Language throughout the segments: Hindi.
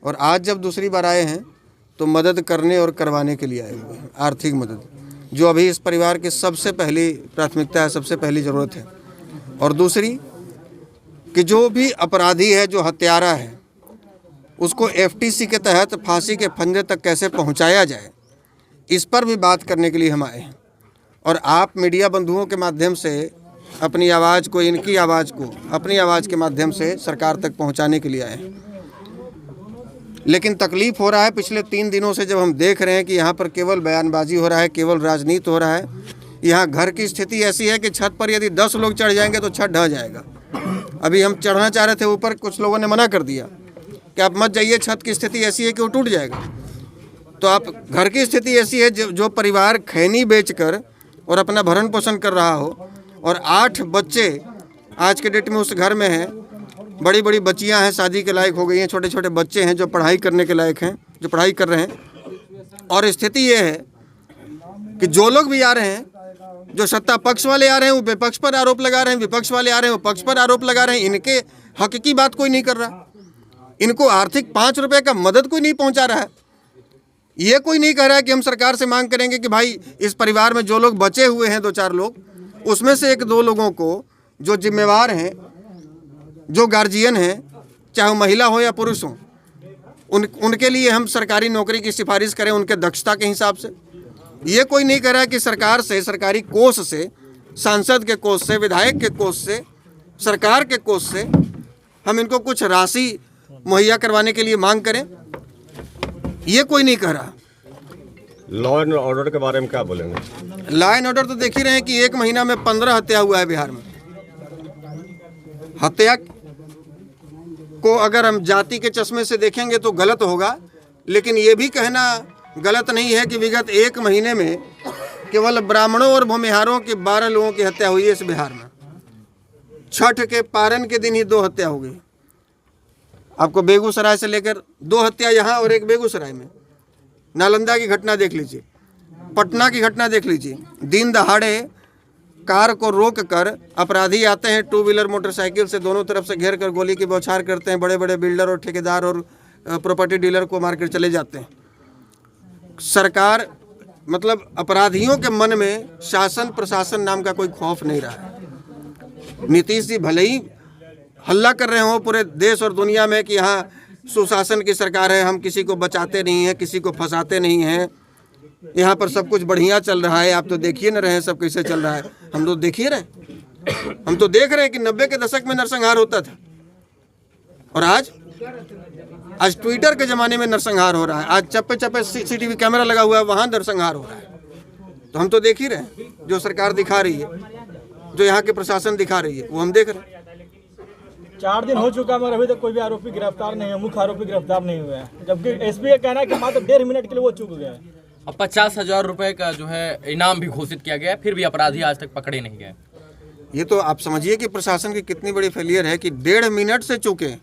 और आज जब दूसरी बार आए हैं तो मदद करने और करवाने के लिए आए हुए हैं, आर्थिक मदद, जो अभी इस परिवार की सबसे पहली प्राथमिकता है, सबसे पहली ज़रूरत है। और दूसरी कि जो भी अपराधी है, जो हत्यारा है, उसको एफटीसी के तहत फांसी के फंदे तक कैसे पहुंचाया जाए, इस पर भी बात करने के लिए हम आए हैं। और आप मीडिया बंधुओं के माध्यम से अपनी आवाज़ को, इनकी आवाज़ को अपनी आवाज़ के माध्यम से सरकार तक पहुंचाने के लिए आए हैं। लेकिन तकलीफ़ हो रहा है पिछले 3 दिनों से, जब हम देख रहे हैं कि यहाँ पर केवल बयानबाजी हो रहा है, केवल राजनीति हो रहा है। यहाँ घर की स्थिति ऐसी है कि छत पर यदि 10 लोग चढ़ जाएंगे तो छत ढह जाएगा। अभी हम चढ़ना चाह रहे थे ऊपर, कुछ लोगों ने मना कर दिया कि आप मत जाइए, छत की स्थिति ऐसी है कि वो टूट जाएगा। तो आप, घर की स्थिति ऐसी है, जो परिवार खैनी बेचकर और अपना भरण पोषण कर रहा हो, और 8 बच्चे आज के डेट में उस घर में हैं, बड़ी बड़ी बच्चियां हैं, शादी के लायक हो गई हैं, छोटे छोटे बच्चे हैं जो पढ़ाई करने के लायक हैं, जो पढ़ाई कर रहे हैं। और स्थिति ये है कि जो लोग भी आ रहे हैं, जो सत्ता पक्ष वाले आ रहे हैं वो विपक्ष पर आरोप लगा रहे हैं, विपक्ष वाले आ रहे हैं वो पक्ष पर आरोप लगा रहे हैं। इनके हक की बात कोई नहीं कर रहा, इनको आर्थिक 5 रुपये का मदद कोई नहीं पहुंचा रहा है। ये कोई नहीं कह रहा है कि हम सरकार से मांग करेंगे कि भाई इस परिवार में जो लोग बचे हुए हैं, 2-4 लोग, उसमें से 1-2 लोगों को जो जिम्मेवार हैं, जो गार्जियन हैं, चाहे वो महिला हो या पुरुष हो, उनके लिए हम सरकारी नौकरी की सिफारिश करें उनके दक्षता के हिसाब से। ये कोई नहीं कह रहा है कि सरकार से, सरकारी कोष से, सांसद के कोष से, विधायक के कोष से, सरकार के कोष से हम इनको कुछ राशि मुहैया करवाने के लिए मांग करें। ये कोई नहीं कह रहा। लॉ एंड ऑर्डर के बारे में क्या बोलेंगे? लॉ एंड ऑर्डर तो देख ही रहे हैं कि 1 महीना में 15 हत्या हुआ है बिहार में। हत्या को अगर हम जाति के चश्मे से देखेंगे तो गलत होगा, लेकिन ये भी कहना गलत नहीं है कि विगत 1 महीने में केवल ब्राह्मणों और भूमिहारों के 12 लोगों की हत्या हुई है इस बिहार में। छठ के पारण के दिन ही 2 हत्या हो गई। आपको बेगूसराय से लेकर 2 हत्या यहाँ और 1 बेगूसराय में। नालंदा की घटना देख लीजिए, पटना की घटना देख लीजिए। दिन दहाड़े कार को रोक कर अपराधी आते हैं, 2 व्हीलर मोटरसाइकिल से दोनों तरफ से घेर कर गोली की बौछार करते हैं, बड़े बड़े बिल्डर और ठेकेदार और प्रॉपर्टी डीलर को मारकर चले जाते हैं। सरकार, मतलब अपराधियों के मन में शासन प्रशासन नाम का कोई खौफ नहीं रहा है। नीतीश जी भले ही हल्ला कर रहे हो पूरे देश और दुनिया में कि यहाँ सुशासन की सरकार है, हम किसी को बचाते नहीं हैं, किसी को फंसाते नहीं हैं, यहाँ पर सब कुछ बढ़िया चल रहा है, आप तो देखिए न रहे हैं सब कैसे चल रहा है। हम तो देखिए रहे, हम तो देख रहे हैं कि 90 के दशक में नरसंहार होता था, और आज ट्विटर के ज़माने में नरसंहार हो रहा है। आज चप्पे चप्पे CCTV कैमरा लगा हुआ है, वहाँ नरसंहार हो रहा है। तो हम तो देख ही रहे हैं, जो सरकार दिखा रही है, जो यहाँ के प्रशासन दिखा रही है, वो हम देख रहे हैं। 4 दिन हो चुका मगर अभी तक कोई भी आरोपी गिरफ्तार नहीं है, मुख्य आरोपी गिरफ्तार नहीं हुआ है, जबकि एसपी का कहना है कि मात्र 1.5 मिनट के लिए वो चूक गया है। अब 50,000 रुपए का जो है इनाम भी घोषित किया गया है, फिर भी अपराधी आज तक पकड़े नहीं गए। ये तो आप समझिए कि प्रशासन की कितनी बड़ी फेलियर है कि 1.5 मिनट से चूके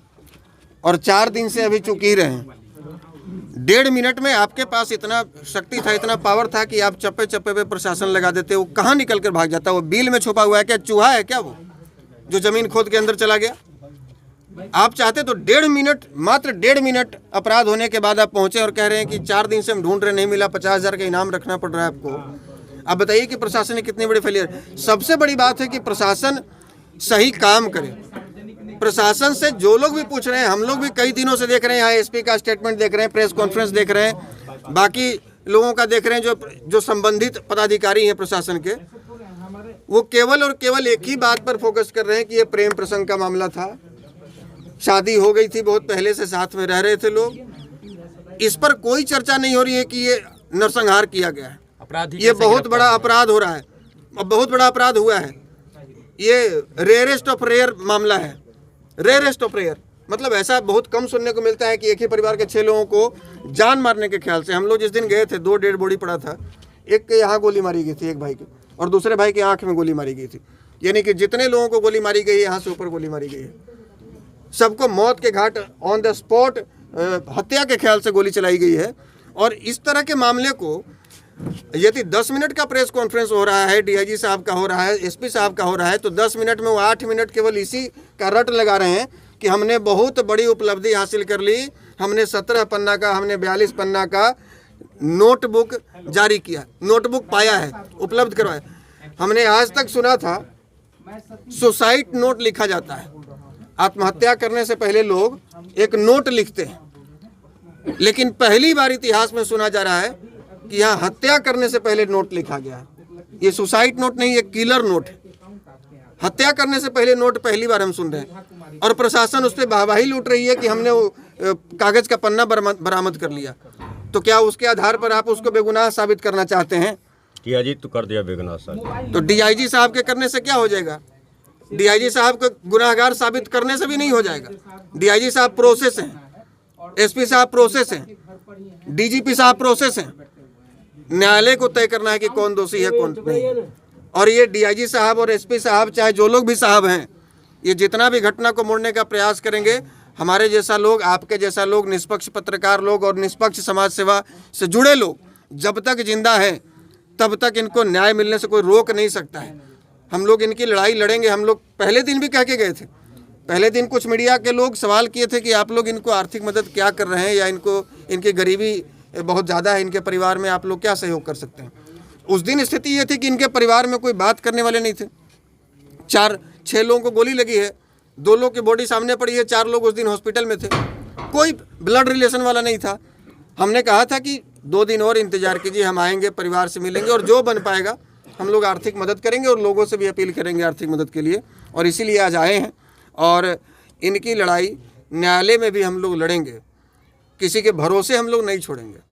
और 4 दिन से अभी चूक ही रहे हैं। 1.5 मिनट में आपके पास इतना शक्ति था, इतना पावर था कि आप चप्पे चप्पे पे प्रशासन लगा देते। वो कहाँ निकल कर भाग जाता? वो बिल में छुपा हुआ है क्या? चूहा है क्या वो, जो जमीन खोद के अंदर चला गया? आप चाहते तो 1.5 मिनट, मात्र 1.5 मिनट अपराध होने के बाद आप पहुंचे और कह रहे हैं कि 4 दिन से हम ढूंढ रहे, नहीं मिला, 50,000 का इनाम रखना पड़ रहा है आपको। आप बताइए कि प्रशासन ने कितनी बड़ी फेलियर। सबसे बड़ी बात है कि प्रशासन सही काम करे। प्रशासन से जो लोग भी पूछ रहे हैं, हम लोग भी कई दिनों से देख रहे हैं, यहाँ एसपी का स्टेटमेंट देख रहे हैं, प्रेस कॉन्फ्रेंस देख रहे हैं, बाकी लोगों का देख रहे हैं, जो संबंधित पदाधिकारी हैं प्रशासन के, वो केवल और केवल एक ही बात पर फोकस कर रहे हैं कि ये प्रेम प्रसंग का मामला था, शादी हो गई थी, बहुत पहले से साथ में रह रहे थे लोग। इस पर कोई चर्चा नहीं हो रही है कि ये नरसंहार किया गया है, ये बहुत बड़ा अपराध हो रहा है, बहुत बड़ा अपराध हुआ है। ये रेयरेस्ट ऑफ रेयर मामला है, रेयरेस्ट ऑफ रेयर। मतलब ऐसा बहुत कम सुनने को मिलता है कि एक ही परिवार के 6 लोगों को जान मारने के ख्याल से। हम लोग जिस दिन गए थे, 2 डेड बॉडी पड़ा था, एक के यहाँ गोली मारी गई थी, एक भाई के, और दूसरे भाई की आंख में गोली मारी गई थी। यानी कि जितने लोगों को गोली मारी गई है, यहाँ से ऊपर गोली मारी गई है, सबको मौत के घाट, ऑन द स्पॉट हत्या के ख्याल से गोली चलाई गई है। और इस तरह के मामले को यदि 10 मिनट का प्रेस कॉन्फ्रेंस हो रहा है, डीआईजी साहब का हो रहा है, एसपी साहब का हो रहा है, तो 10 मिनट में वो 8 मिनट केवल इसी का रट लगा रहे हैं कि हमने बहुत बड़ी उपलब्धि हासिल कर ली, हमने 17 पन्ना का, हमने 42 पन्ना का नोटबुक जारी किया, नोटबुक पाया है, उपलब्ध करवाया। हमने आज तक सुना था सुसाइड नोट लिखा जाता है, आत्महत्या करने से पहले लोग एक नोट लिखते हैं, लेकिन पहली बार इतिहास में सुना जा रहा है कि यहाँ हत्या करने से पहले नोट लिखा गया है। ये सुसाइड नोट नहीं, ये किलर नोट है। हत्या करने से पहले नोट पहली बार हम सुन रहे हैं, और प्रशासन उस पर वाहवाही लूट रही है कि हमने वो कागज का पन्ना बरामद कर लिया। तो क्या उसके आधार पर आप उसको बेगुनाह साबित करना चाहते हैं? किया जी तो कर दिया बेगुनाह साबित। तो डीआईजी साहब के करने से क्या हो जाएगा? डीआईजी साहब को गुनाहगार साबित करने से भी नहीं हो जाएगा। डीआईजी साहब प्रोसेस हैं, एसपी साहब प्रोसेस हैं, डीजीपी साहब प्रोसेस हैं। न्यायालय को तय करना है कि कौन दोषी है कौन नहीं। और ये डीआईजी साहब और एसपी साहब, चाहे जो लोग भी साहब हैं, ये जितना भी घटना को मोड़ने का प्रयास करेंगे, हमारे जैसा लोग, आपके जैसा लोग, निष्पक्ष पत्रकार लोग और निष्पक्ष समाज सेवा से जुड़े लोग जब तक जिंदा हैं तब तक इनको न्याय मिलने से कोई रोक नहीं सकता है। हम लोग इनकी लड़ाई लड़ेंगे। हम लोग पहले दिन भी कह के गए थे, पहले दिन कुछ मीडिया के लोग सवाल किए थे कि आप लोग इनको आर्थिक मदद क्या कर रहे हैं, या इनको, इनकी गरीबी बहुत ज़्यादा है, इनके परिवार में आप लोग क्या सहयोग कर सकते हैं। उस दिन स्थिति ये थी कि इनके परिवार में कोई बात करने वाले नहीं थे। 4-6 लोगों को गोली लगी है, 2 लोग की बॉडी सामने पड़ी है, 4 लोग उस दिन हॉस्पिटल में थे, कोई ब्लड रिलेशन वाला नहीं था। हमने कहा था कि 2 दिन और इंतजार कीजिए, हम आएंगे, परिवार से मिलेंगे और जो बन पाएगा हम लोग आर्थिक मदद करेंगे, और लोगों से भी अपील करेंगे आर्थिक मदद के लिए। और इसीलिए आज आए हैं, और इनकी लड़ाई न्यायालय में भी हम लोग लड़ेंगे, किसी के भरोसे हम लोग नहीं छोड़ेंगे।